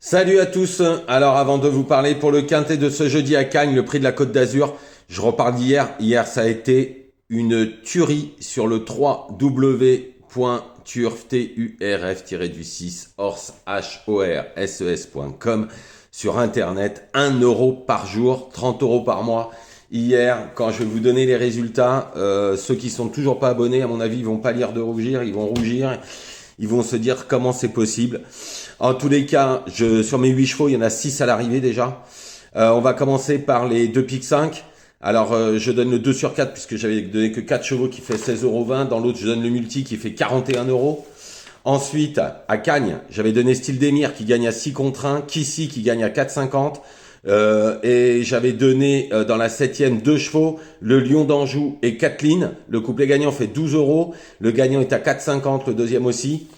Salut à tous. Alors avant de vous parler pour le quintet de ce jeudi à Cagnes, le prix de la Côte d'Azur, je reparle d'hier. Hier, ça a été une tuerie sur le www.turf-6 horses.com sur internet. 1 euro par jour, 30 euros par mois. Hier, quand je vais vous donner les résultats, ceux qui sont toujours pas abonnés, à mon avis, ils vont pas lire de rougir, ils vont rougir. Ils vont se dire comment c'est possible. En tous les cas, sur mes 8 chevaux, il y en a 6 à l'arrivée déjà. On va commencer par les 2 piques 5. Alors, je donne le 2 sur 4 puisque j'avais donné que 4 chevaux qui fait 16,20 €. Dans l'autre, je donne le multi qui fait 41 €. Ensuite, à Cagnes, j'avais donné Style d'Émir qui gagne à 6 contre 1. Kissy qui gagne à 4,50. Et j'avais donné dans la 7e 2 chevaux, le Lion d'Anjou et Kathleen. Le couplet gagnant fait 12 €. Le gagnant est à 4,50, le deuxième aussi.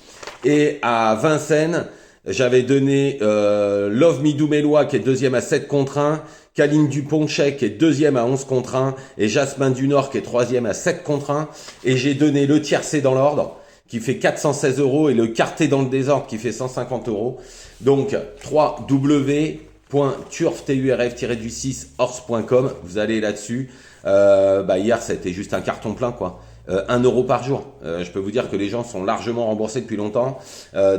Et à Vincennes, j'avais donné Love Midou Mélois qui est deuxième à 7 contre 1. Caline Duponchet qui est deuxième à 11 contre 1. Et Jasmin du Nord qui est troisième à 7 contre 1. Et j'ai donné le tiercé dans l'ordre qui fait 416 € et le quarté dans le désordre qui fait 150 €. Donc 3w.turf-6 horse.com, vous allez là-dessus. Hier ça a été juste un carton plein quoi. 1 euro par jour. Je peux vous dire que les gens sont largement remboursés depuis longtemps,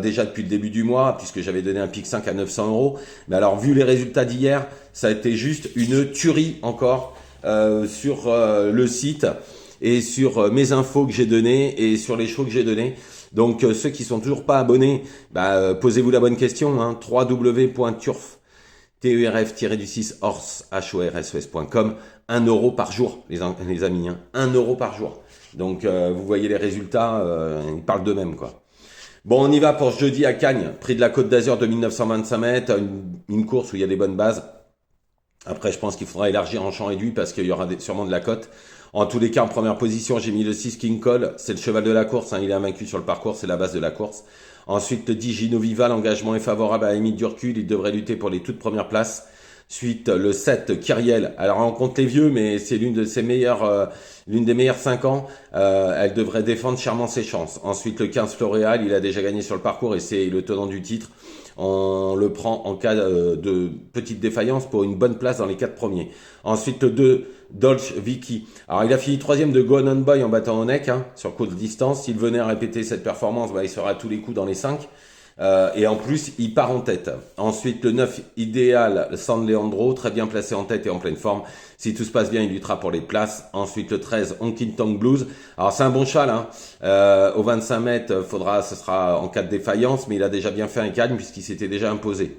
déjà depuis le début du mois, puisque j'avais donné un pic 5 à 900 €. Mais alors vu les résultats d'hier, ça a été juste une tuerie encore sur le site et sur mes infos que j'ai données et sur les chevaux que j'ai donnés. Donc ceux qui sont toujours pas abonnés, posez-vous la bonne question, hein, www.turf-6 horse.com. 1 euro par jour, les amis, hein, 1 euro par jour. Donc vous voyez les résultats, ils parlent d'eux-mêmes quoi. Bon, on y va pour ce jeudi à Cagnes, prix de la Côte d'Azur de 1925 mètres, une course où il y a des bonnes bases. Après, je pense qu'il faudra élargir en champ réduit parce qu'il y aura sûrement de la cote. En tous les cas, en première position, j'ai mis le 6 King Cole. C'est le cheval de la course. Hein, il est invaincu sur le parcours. C'est la base de la course. Ensuite, le 10 Gino Viva. L'engagement est favorable à Émile Durcul. Il devrait lutter pour les toutes premières places. Suite, le 7 Kyriel. Alors, on compte les vieux, mais c'est l'une des meilleures 5 ans. Elle devrait défendre chèrement ses chances. Ensuite, le 15 Floréal. Il a déjà gagné sur le parcours et c'est le tenant du titre. On le prend en cas de petite défaillance pour une bonne place dans les 4 premiers. Ensuite, le 2, Dolce Vicky. Alors, il a fini 3e de Go On Boy en battant Onek, hein, sur courte distance. S'il venait à répéter cette performance, il sera à tous les coups dans les 5. Et en plus, il part en tête. Ensuite, le 9, Idéal San Leandro, très bien placé en tête et en pleine forme. Si tout se passe bien, il luttera pour les places. Ensuite, le 13, Honky Tonk Blues. Alors, c'est un bon cheval, hein. Au 25 mètres, ce sera en cas de défaillance, mais il a déjà bien fait un Cagnes puisqu'il s'était déjà imposé.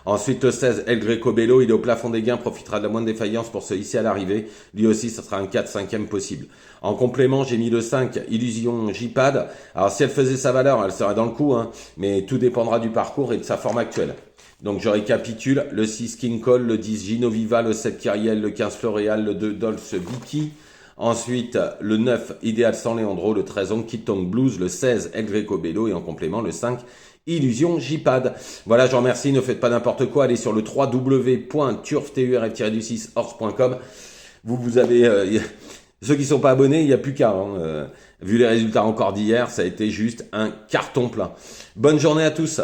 Ensuite, le 16, El Greco Bello, il est au plafond des gains, profitera de la moindre défaillance pour se hisser à l'arrivée. Lui aussi, ça sera un 4-5e possible. En complément, j'ai mis le 5, Illusion J-Pad. Alors, si elle faisait sa valeur, elle serait dans le coup, hein, mais tout dépendra du parcours et de sa forme actuelle. Donc, je récapitule, le 6, King Cole, le 10, Gino Viva, le 7, Kyriel, le 15, Floréal, le 2, Dolce Vicky. Ensuite, le 9, Idéal San Leandro, le 13, Honky Tonk Blues, le 16, El Greco Bello et en complément, le 5, Illusion J-Pad. Voilà, je vous remercie, ne faites pas n'importe quoi, allez sur le www.turf-6 horse.com. Vous avez, ceux qui sont pas abonnés, il n'y a plus qu'à, hein. Vu les résultats encore d'hier, ça a été juste un carton plein. Bonne journée à tous.